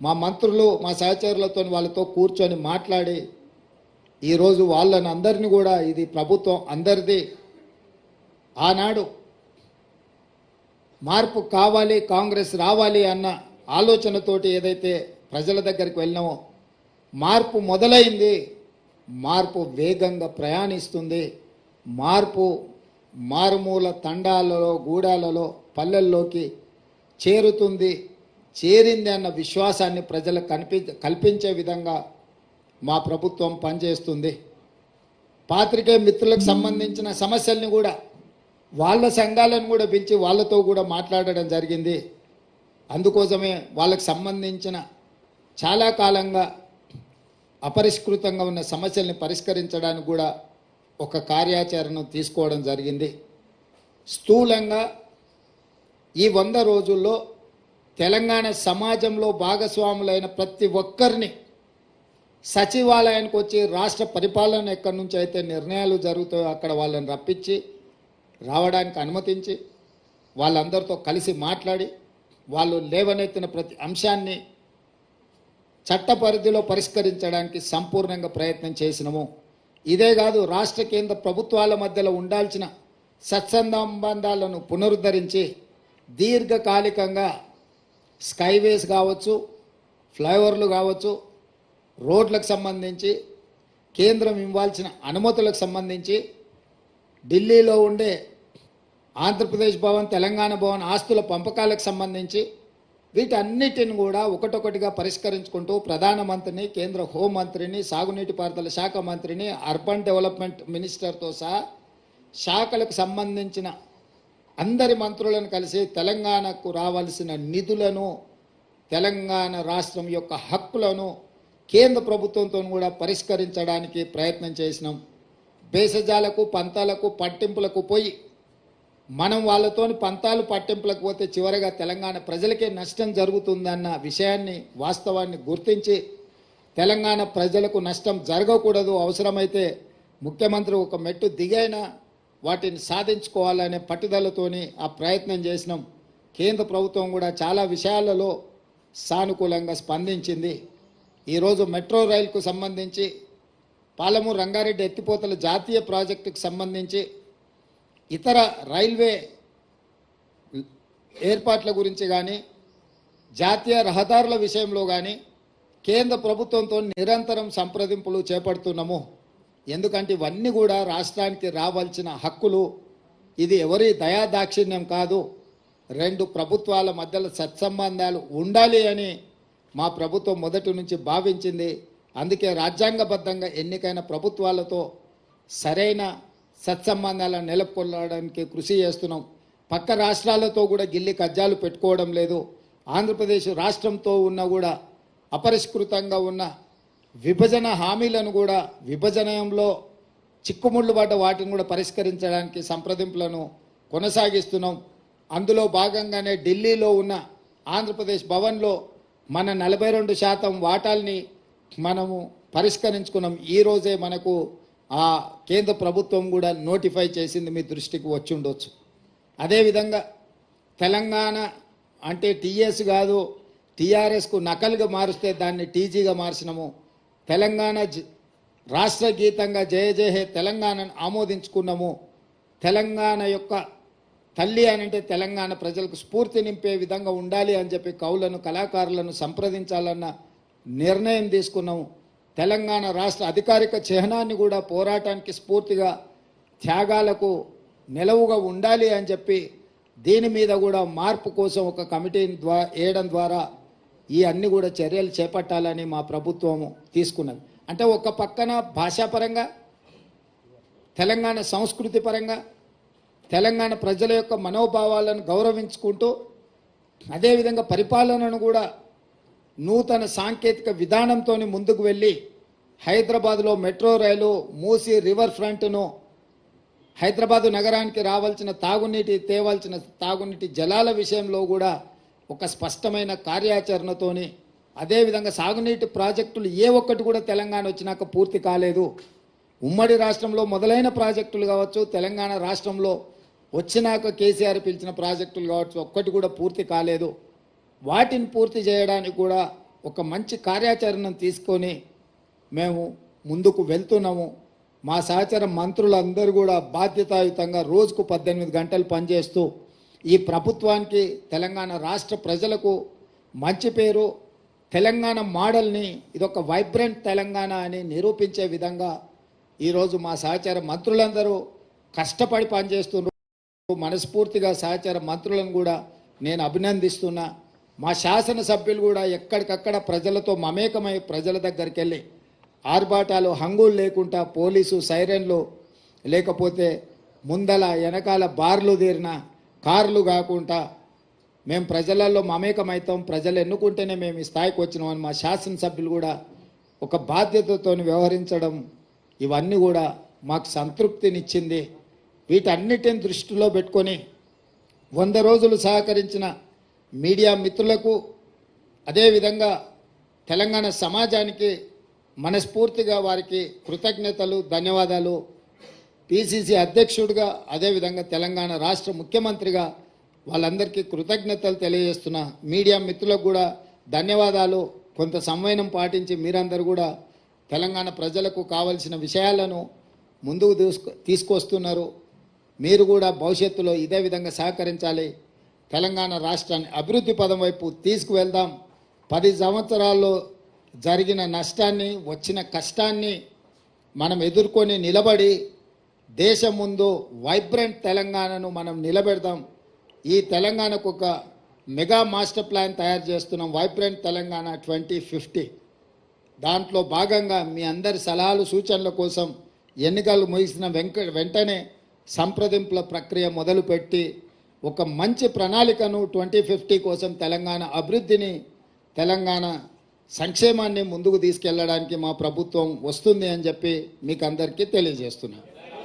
మా మంత్రులు మా సహచరులతో వాళ్ళతో కూర్చొని మాట్లాడి ఈరోజు వాళ్ళని అందరినీ కూడా ఇది ప్రభుత్వం అందరిది, ఆనాడు మార్పు కావాలి కాంగ్రెస్ రావాలి అన్న ఆలోచనతోటి ఏదైతే ప్రజల దగ్గరికి వెళ్ళినామో మార్పు మొదలైంది, మార్పు వేగంగా ప్రయాణిస్తుంది, మార్పు మారుమూల తండాలలో గూడాలలో పల్లెల్లోకి చేరుతుంది, చేరింది అన్న విశ్వాసాన్ని ప్రజలకు కల్పించే విధంగా మా ప్రభుత్వం పనిచేస్తుంది. పాత్రికేయ మిత్రులకు సంబంధించిన సమస్యల్ని కూడా వాళ్ళ సంఘాలను కూడా పిలిచి వాళ్ళతో కూడా మాట్లాడడం జరిగింది. అందుకోసమే వాళ్ళకు సంబంధించిన చాలా కాలంగా అపరిష్కృతంగా ఉన్న సమస్యల్ని పరిష్కరించడానికి కూడా ఒక కార్యాచరణను తీసుకోవడం జరిగింది. స్థూలంగా ఈ 100 రోజుల్లో తెలంగాణ సమాజంలో భాగస్వాములైన ప్రతి ఒక్కరిని సచివాలయానికి వచ్చి రాష్ట్ర పరిపాలన ఎక్కడి నుంచి అయితే నిర్ణయాలు జరుగుతాయో అక్కడ వాళ్ళని రప్పించి రావడానికి అనుమతించి వాళ్ళందరితో కలిసి మాట్లాడి వాళ్ళు లేవనెత్తిన ప్రతి అంశాన్ని చట్ట పరిధిలో పరిష్కరించడానికి సంపూర్ణంగా ప్రయత్నం చేసినాము. ఇదే కాదు, రాష్ట్ర కేంద్ర ప్రభుత్వాల మధ్యలో ఉండాల్సిన సత్సంబంధాలను పునరుద్ధరించి దీర్ఘకాలికంగా స్కైవేస్ కావచ్చు, ఫ్లైఓవర్లు కావచ్చు, రోడ్లకు సంబంధించి కేంద్రం ఇవ్వాల్సిన అనుమతులకు సంబంధించి ఢిల్లీలో ఉండే ఆంధ్రప్రదేశ్ భవన్, తెలంగాణ భవన్ ఆస్తుల పంపకాలకు సంబంధించి వీటన్నిటిని కూడా ఒకటొకటిగా పరిష్కరించుకుంటూ ప్రధానమంత్రిని, కేంద్ర హోంమంత్రిని, సాగునీటి పారుదల శాఖ మంత్రిని, అర్బన్ డెవలప్మెంట్ మినిస్టర్తో సహా శాఖలకు సంబంధించిన అందరి మంత్రులను కలిసి తెలంగాణకు రావాల్సిన నిధులను, తెలంగాణ రాష్ట్రం యొక్క హక్కులను కేంద్ర ప్రభుత్వంతో కూడా పరిష్కరించడానికి ప్రయత్నం చేసినాం. భేషజాలకు పంతాలకు పట్టింపులకు పోయి మనం వాళ్ళతోని పంతాలు పట్టింపులకు పోతే చివరిగా తెలంగాణ ప్రజలకే నష్టం జరుగుతుందన్న విషయాన్ని, వాస్తవాన్ని గుర్తించి తెలంగాణ ప్రజలకు నష్టం జరగకూడదు, అవసరమైతే ముఖ్యమంత్రి ఒక మెట్టు దిగైనా వాటిని సాధించుకోవాలనే పట్టుదలతోని ఆ ప్రయత్నం చేసినాం. కేంద్ర ప్రభుత్వం కూడా చాలా విషయాలలో సానుకూలంగా స్పందించింది. ఈరోజు మెట్రో రైలుకు సంబంధించి పాలమూరు రంగారెడ్డి ఎత్తిపోతల జాతీయ ప్రాజెక్టుకు సంబంధించి ఇతర రైల్వే ఏర్పాట్ల గురించి కానీ జాతీయ రహదారుల విషయంలో కానీ కేంద్ర ప్రభుత్వంతో నిరంతరం సంప్రదింపులు చేపడుతున్నాము. ఎందుకంటే ఇవన్నీ కూడా రాష్ట్రానికి రావాల్సిన హక్కులు. ఇది ఎవరి దయాదాక్షిణ్యం కాదు, 2 ప్రభుత్వాల మధ్యలో సత్సంబంధాలు ఉండాలి అని మా ప్రభుత్వం మొదటి నుంచి భావించింది. అందుకే రాజ్యాంగబద్ధంగా ఎన్నికైన ప్రభుత్వాలతో సరైన సత్సంబంధాలను నెలకొల్పడానికి కృషి చేస్తున్నాం. పక్క రాష్ట్రాలతో కూడా గిల్లి కజ్జాలు పెట్టుకోవడం లేదు. ఆంధ్రప్రదేశ్ రాష్ట్రంతో ఉన్న కూడా అపరిష్కృతంగా ఉన్న విభజన హామీలను కూడా విభజనలో చిక్కుముళ్ళు పడ్డ వాటిని కూడా పరిష్కరించడానికి సంప్రదింపులను కొనసాగిస్తున్నాం. అందులో భాగంగానే ఢిల్లీలో ఉన్న ఆంధ్రప్రదేశ్ భవన్లో మన 42% వాటాల్ని మనము పరిష్కరించుకున్నాం. ఈరోజే మనకు ఆ కేంద్ర ప్రభుత్వం కూడా నోటిఫై చేసింది, మీ దృష్టికి వచ్చి ఉండొచ్చు. అదేవిధంగా తెలంగాణ అంటే టీఎస్ కాదు, టీఆర్ఎస్కు నకలుగా మారుస్తే దాన్ని టీజీగా మార్చినాము. తెలంగాణ రాష్ట్ర గీతంగా జయ జయ హే తెలంగాణను ఆమోదించుకున్నాము. తెలంగాణ యొక్క తల్లి అని అంటే తెలంగాణ ప్రజలకు స్ఫూర్తి నింపే విధంగా ఉండాలి అని చెప్పి కవులను, కళాకారులను సంప్రదించాలన్న నిర్ణయం తీసుకున్నాము. తెలంగాణ రాష్ట్ర అధికారిక చిహ్నాన్ని కూడా పోరాటానికి స్ఫూర్తిగా త్యాగాలకు నిలవుగా ఉండాలి అని చెప్పి దీని మీద కూడా మార్పు కోసం ఒక కమిటీని వేయడం ద్వారా ఈ అన్ని కూడా చర్యలు చేపట్టాలని మా ప్రభుత్వం తీసుకున్నది. అంటే ఒక పక్కన భాషాపరంగా, తెలంగాణ సంస్కృతి పరంగా, తెలంగాణ ప్రజల యొక్క మనోభావాలను గౌరవించుకుంటూ అదేవిధంగా పరిపాలనను కూడా నూతన సాంకేతిక విధానంతో ముందుకు వెళ్ళి హైదరాబాద్లో మెట్రో రైలు, మూసీ రివర్ ఫ్రంట్ను, హైదరాబాదు నగరానికి రావాల్సిన తేవాల్సిన తాగునీటి జలాల విషయంలో కూడా ఒక స్పష్టమైన కార్యాచరణతోని, అదేవిధంగా సాగునీటి ప్రాజెక్టులు ఏ ఒక్కటి కూడా తెలంగాణ వచ్చినాక పూర్తి కాలేదు. ఉమ్మడి రాష్ట్రంలో మొదలైన ప్రాజెక్టులు కావచ్చు, తెలంగాణ రాష్ట్రంలో వచ్చినాక కేసీఆర్ పిలిచిన ప్రాజెక్టులు కావచ్చు, ఒక్కటి కూడా పూర్తి కాలేదు. వాటిని పూర్తి చేయడానికి కూడా ఒక మంచి కార్యాచరణను తీసుకొని మేము ముందుకు వెళ్తున్నాము. మా సహచర మంత్రులందరూ కూడా బాధ్యతాయుతంగా రోజుకు 18 గంటలు పనిచేస్తూ ఈ ప్రభుత్వానికి తెలంగాణ రాష్ట్ర ప్రజలకు మంచి పేరు, తెలంగాణ మోడల్ని ఇదొక వైబ్రెంట్ తెలంగాణ అని నిరూపించే విధంగా ఈరోజు మా సహచర మంత్రులందరూ కష్టపడి పనిచేస్తున్నారు. మనస్ఫూర్తిగా సహచర మంత్రులను కూడా నేను అభినందిస్తున్నా. మా శాసనసభ్యులు కూడా ఎక్కడికక్కడ ప్రజలతో మమేకమై ప్రజల దగ్గరికి వెళ్ళి ఆర్భాటాలు హంగులు లేకుండా పోలీసు సైరన్లు లేకపోతే ముందల వెనకాల బార్లు తీరిన కార్లు కాకుండా మేము ప్రజలలో మమేకమవుతాం, ప్రజలు ఎన్నుకుంటేనే మేము ఈ స్థాయికి వచ్చినామని మా శాసనసభ్యులు కూడా ఒక బాధ్యతతో వ్యవహరించడం ఇవన్నీ కూడా మాకు సంతృప్తినిచ్చింది. వీటన్నిటిని దృష్టిలో పెట్టుకొని 100 రోజులు సహకరించిన మీడియా మిత్రులకు అదేవిధంగా తెలంగాణ సమాజానికి మనస్ఫూర్తిగా వారికి కృతజ్ఞతలు, ధన్యవాదాలు. పిసిసి అధ్యక్షుడిగా అదేవిధంగా తెలంగాణ రాష్ట్ర ముఖ్యమంత్రిగా వాళ్ళందరికీ కృతజ్ఞతలు తెలియజేస్తున్నా. మీడియా మిత్రులకు కూడా ధన్యవాదాలు. కొంత సంవయనం పాటించి మీరందరూ కూడా తెలంగాణ ప్రజలకు కావలసిన విషయాలను ముందుకు తీసుకొస్తున్నారు. మీరు కూడా భవిష్యత్తులో ఇదే విధంగా సహకరించాలి. తెలంగాణ రాష్ట్రాన్ని అభివృద్ధి పదం వైపు తీసుకువెళ్దాం. 10 సంవత్సరాల్లో జరిగిన నష్టాన్ని, వచ్చిన కష్టాన్ని మనం ఎదుర్కొని నిలబడి దేశం ముందు వైబ్రెంట్ తెలంగాణను మనం నిలబెడదాం. ఈ తెలంగాణకు ఒక మెగా మాస్టర్ ప్లాన్ తయారు చేస్తున్నాం, వైబ్రెంట్ తెలంగాణ 2050. దాంట్లో భాగంగా మీ అందరి సలహాలు సూచనల కోసం ఎన్నికలు ముగిసిన వెంటనే సంప్రదింపుల ప్రక్రియ మొదలుపెట్టి ఒక మంచి ప్రణాళికను 2050 కోసం తెలంగాణ అభివృద్ధిని, తెలంగాణ సంక్షేమాన్ని ముందుకు తీసుకెళ్లడానికి మా ప్రభుత్వం వస్తుంది అని చెప్పి మీకు అందరికీ తెలియజేస్తున్నాను.